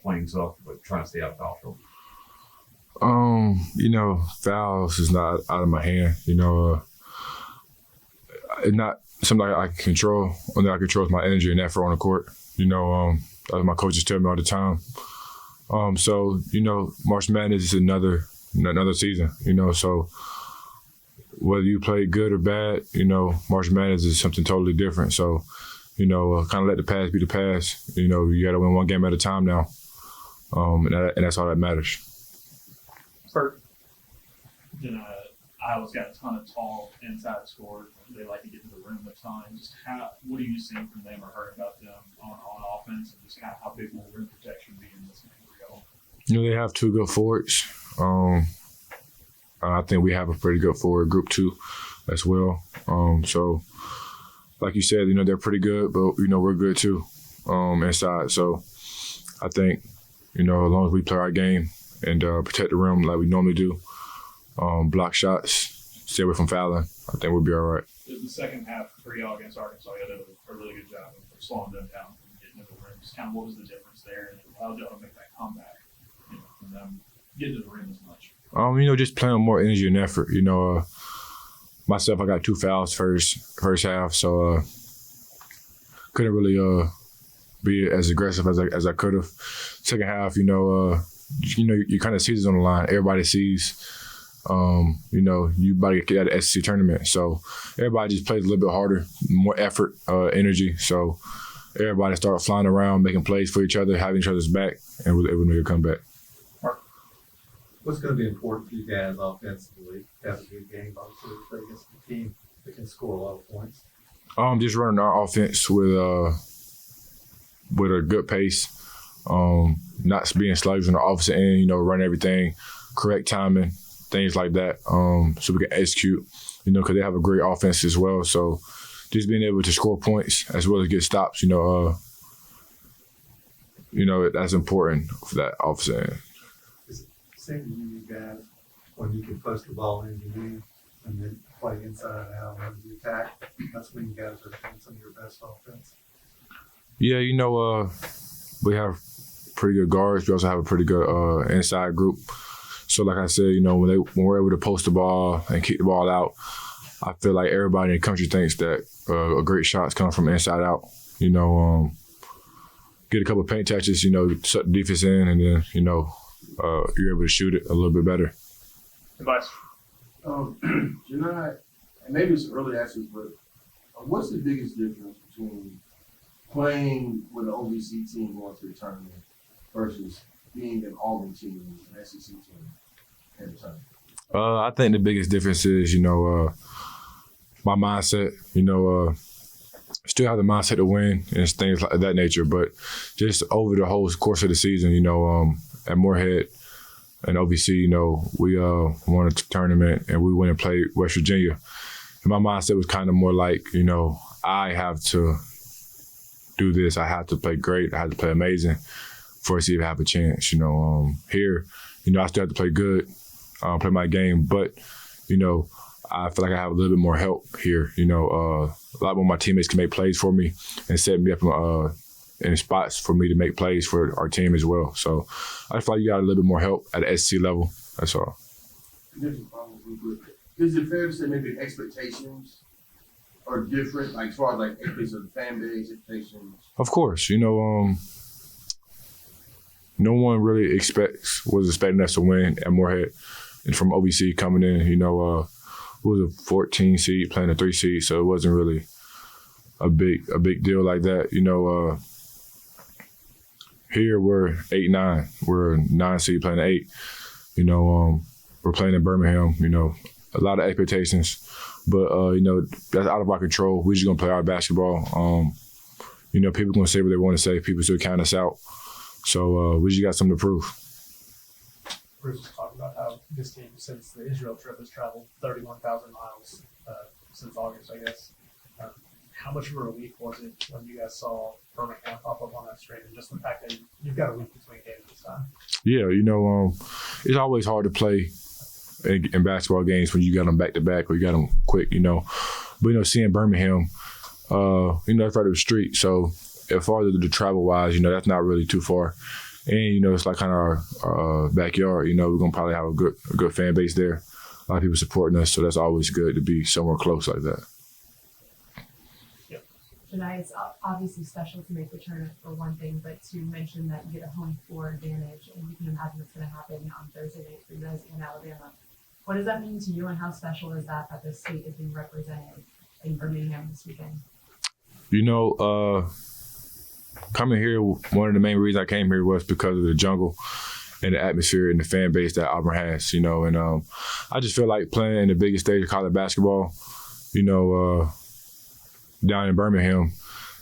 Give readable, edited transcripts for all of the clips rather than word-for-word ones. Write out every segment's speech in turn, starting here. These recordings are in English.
playing tough, but trying to stay out of foul trouble? Fouls is not out of my hand. It's not something I can control. Only I control is my energy and effort on the court. That's what my coaches tell me all the time. March Madness is another season. So whether you play good or bad, March Madness is something totally different. So, kind of let the past be the past. You got to win one game at a time now, and that's all that matters. Bert, Iowa's got a ton of tall inside scorers. They like to get to the rim a ton. Just what are you seeing from them or heard about them on offense, and just kind of how big will rim protection be in this game for y'all? They have two good forwards. I think we have a pretty good forward group too, as well. So, like you said, they're pretty good, but we're good too, inside. So, I think as long as we play our game and protect the rim like we normally do, block shots, stay away from fouling, I think we'll be all right. The second half for y'all against Arkansas, you did a really good job of slowing them down and getting to the rim. Just kind of what was the difference there, and how did y'all make that comeback from them getting to the rim as much? Just playing with more energy and effort. Myself, I got 2 fouls first half, so couldn't really be as aggressive as I could have. Second half, you kind of see this on the line. Everybody sees, you about to get out of the SEC tournament. So everybody just plays a little bit harder, more effort, energy. So everybody started flying around, making plays for each other, having each other's back, and was able to make a comeback. What's going to be important for you guys offensively? Have a good game, obviously, play against a team that can score a lot of points. Just running our offense with a good pace, not being sluggish on the opposite end. Run everything, correct timing, things like that, so we can execute. Because they have a great offense as well. So just being able to score points as well as get stops. That's important for that opposite end. Same to you guys when you can post the ball into you and then play inside out and the attack. That's when you guys are doing some of your best offense. Yeah, we have pretty good guards. We also have a pretty good inside group. So like I said, when we're able to post the ball and kick the ball out, I feel like everybody in the country thinks that a great shot's coming from inside out. Get a couple of paint touches, shut the defense in, and then, you're able to shoot it a little bit better. Advice? Johni, and maybe it's early answers, but what's the biggest difference between playing with an OVC team going to the tournament versus being an Auburn team, an SEC team at the tournament? I think the biggest difference is, my mindset. Still have the mindset to win and things like that nature, but just over the whole course of the season, at Moorhead and OVC, we won a tournament and we went and played West Virginia. And my mindset was kind of more like, I have to do this. I have to play great. I have to play amazing for us to even have a chance. Here, I still have to play good, play my game, but, I feel like I have a little bit more help here. A lot more of my teammates can make plays for me and set me up in spots for me to make plays for our team as well. So I feel like you got a little bit more help at the SEC level. That's all. Is it fair to say maybe expectations are different, like as far as like expectations of the fan base, expectations? Of course, no one really was expecting us to win at Moorhead, and from OVC coming in, we was a 14 seed playing a 3 seed, so it wasn't really a big deal like that. Here we're 8-9. We're a 9 seed playing an 8. We're playing in Birmingham. A lot of expectations, but that's out of our control. We're just gonna play our basketball. People gonna say what they want to say. People still count us out, so we just got something to prove. Bruce was talking about how this team, since the Israel trip, has traveled 31,000 miles since August, I guess. How much of a relief was it when you guys saw Birmingham pop up on that screen, and just the fact that you've got a week between games this time? Yeah, it's always hard to play in basketball games when you got them back to back or you got them quick, But seeing Birmingham, that's right up the street. So as far as the travel wise, that's not really too far. And, it's like kind of our backyard. We're going to probably have a good fan base there. A lot of people supporting us, so that's always good to be somewhere close like that. Johni, it's obviously special to make the tournament for one thing, but to mention that you get a home floor advantage, and you can imagine what's going to happen on Thursday night for you guys in Alabama. What does that mean to you, and how special is that the state is being represented in Birmingham this weekend? Coming here, one of the main reasons I came here was because of the jungle and the atmosphere and the fan base that Auburn has, and I just feel like playing in the biggest stage of college basketball, down in Birmingham,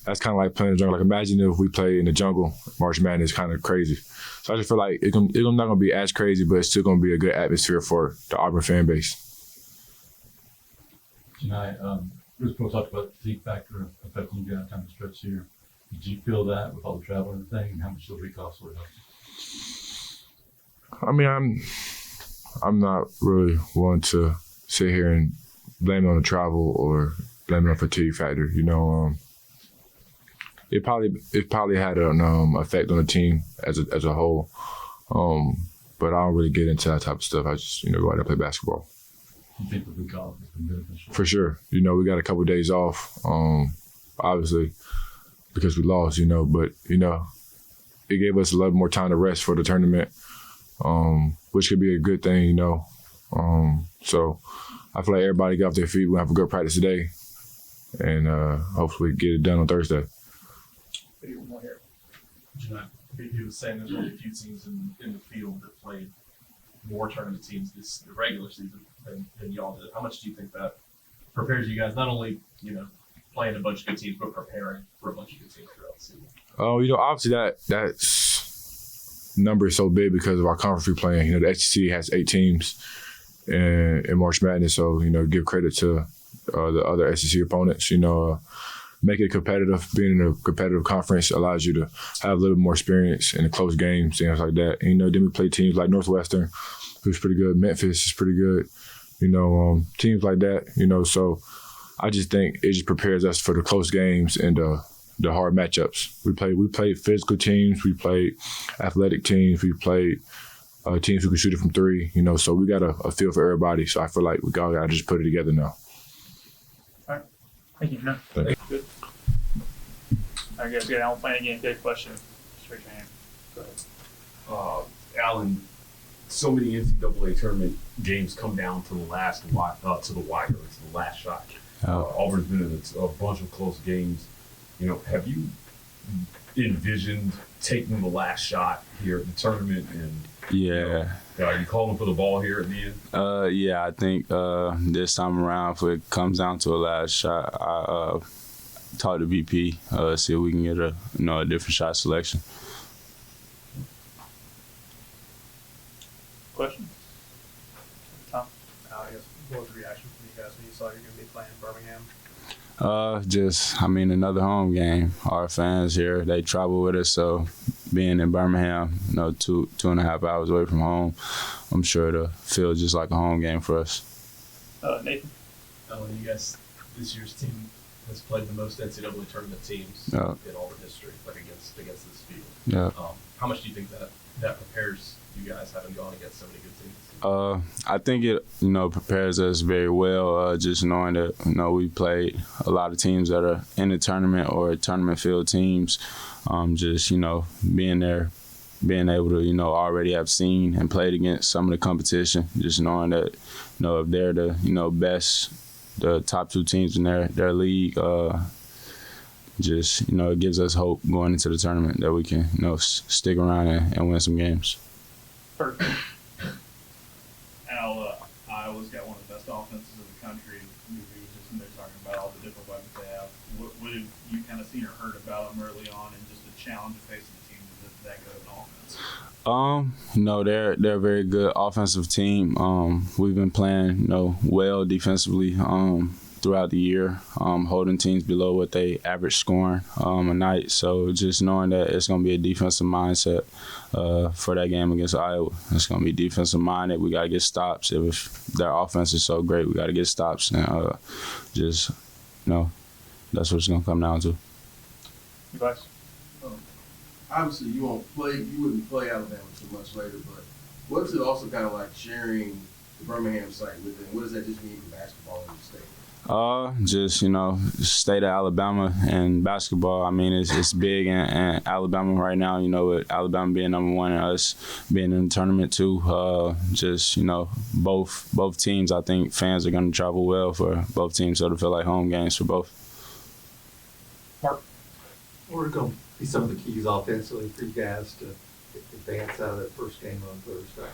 that's kind of like playing in the jungle. Like, imagine if we play in the jungle, March Madness is kind of crazy. So I just feel like it's not going to be as crazy, but it's still going to be a good atmosphere for the Auburn fan base. Tonight, Bruce Pro talked about the fatigue factor affecting you guys down the stretch here. Did you feel that with all the travel and everything, and how much the week off sort of helped? I mean, I'm not really one to sit here and blame it on the travel or blame it on fatigue factor. It probably had an effect on the team as a whole. But I don't really get into that type of stuff. I just go out and play basketball. You think the week off has been beneficial? For sure. We got a couple of days off. Obviously because we lost. But it gave us a lot more time to rest for the tournament, which could be a good thing. So I feel like everybody got off their feet. We'll have a good practice today, and hopefully get it done on Thursday. Maybe one more here. He was saying there's only a few teams in the field that played more tournament teams the regular season than y'all did. How much do you think that prepares you guys, not only playing a bunch of good teams, but preparing for a bunch of good teams throughout the season? Obviously that number is so big because of our conference we playing. The SEC has 8 teams in March Madness, so give credit to the other SEC opponents. Make it competitive. Being in a competitive conference allows you to have a little more experience in the close games, things like that. And, then we play teams like Northwestern, who's pretty good. Memphis is pretty good. Teams like that. So I just think it just prepares us for the close games and the hard matchups. We played physical teams. We played athletic teams. We played teams who can shoot it from 3. So we got a feel for everybody. So I feel like we got to just put it together now. Thank you, Johni. Thank you. Good. All right, guys, we got Alan Flanigan. Good question. Just raise your hand. Alan, so many NCAA tournament games come down to the last to the wire, to the last shot. Auburn's been in a bunch of close games. Have you envisioned taking the last shot here at the tournament? And yeah, are you calling for the ball here at the end? Yeah, I think this time around, if it comes down to a last shot, I talk to VP, see if we can get a different shot selection. Question? Tom? I guess, what was the reaction from you guys when you saw you're going to be playing in Birmingham? Another home game. Our fans here, they travel with us, so being in Birmingham, 2.5 hours away from home, I'm sure it'll feel just like a home game for us. Nathan? You guys, this year's team has played the most NCAA tournament teams in Auburn history, like against this field. Yeah. How much do you think that prepares you guys, having gone against so many good teams? I think it, prepares us very well, just knowing that, we played a lot of teams that are in the tournament or tournament field teams. Being there, being able to, already have seen and played against some of the competition, just knowing that, if they're the, best, the top 2 teams in their league, it gives us hope going into the tournament that we can, stick around and win some games. Perfect. Iowa's got one of the best offenses in the country. We were just in there talking about all the different weapons they have. What have you kind of seen or heard about them early on, and just the challenge of facing a team that good of an offense? They're a very good offensive team. We've been playing, well defensively throughout the year, holding teams below what they average scoring a night. So just knowing that it's going to be a defensive mindset for that game against Iowa. It's going to be defensive minded. We got to get stops. If their offense is so great, we got to get stops. And that's what it's going to come down to. Advice? I obviously you wouldn't play Alabama too much later, but what's it also kind of like sharing the Birmingham site with them? What does that just mean for basketball in the state? Just, state of Alabama and basketball. I mean, it's big in Alabama right now, with Alabama being number one and us being in the tournament too. Both teams, I think fans are going to travel well for both teams, so to feel like home games for both. What are going to be some of the keys offensively for you guys to advance out of that first game on Thursday?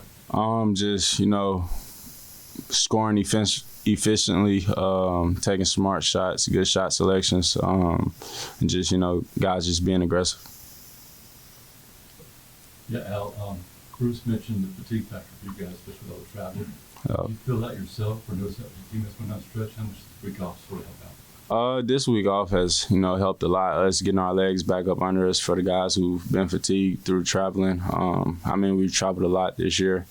Scoring efficiently, taking smart shots, good shot selections, and just, guys just being aggressive. Yeah, Al, Bruce mentioned the fatigue factor for you guys, especially with all the travel. Do you feel that yourself, or notice that with the team that's going down the stretch? How much does the week off sort of help out? This week off has, helped a lot. Us getting our legs back up under us for the guys who've been fatigued through traveling. We've traveled a lot this year.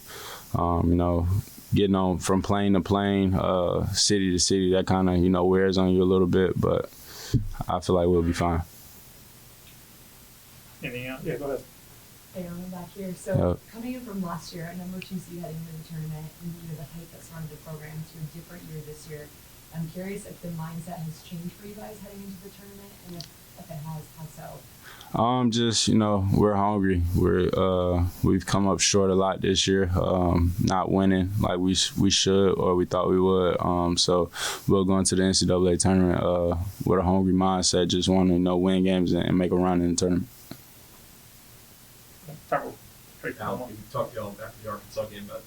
Getting on from plane to plane, city to city, that kind of, wears on you a little bit, but I feel like we'll be fine. Anything else? Yeah, go ahead. Hey, I'm back here. So coming in from last year, a number 2 seed heading into the tournament, and the hype that surrounded the program to a different year this year. I'm curious if the mindset has changed for you guys heading into the tournament, and if it has, how so? We're hungry. We've come up short a lot this year, not winning like we should or we thought we would. So we'll go into the NCAA tournament with a hungry mindset, just wanting to win games and make a run in the tournament. Al, you talked to y'all after the Arkansas game about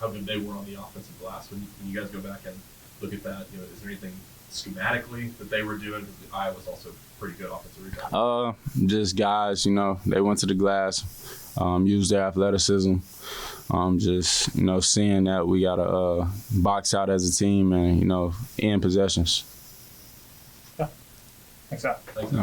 how good they were on the offensive glass. When you guys go back and look at that, is there anything schematically that they were doing? Because Iowa's also pretty good offensive rebound. Just guys, they went to the glass, used their athleticism. Seeing that we got to box out as a team and, end possessions. Yeah. Thanks, Al. Thanks, Al.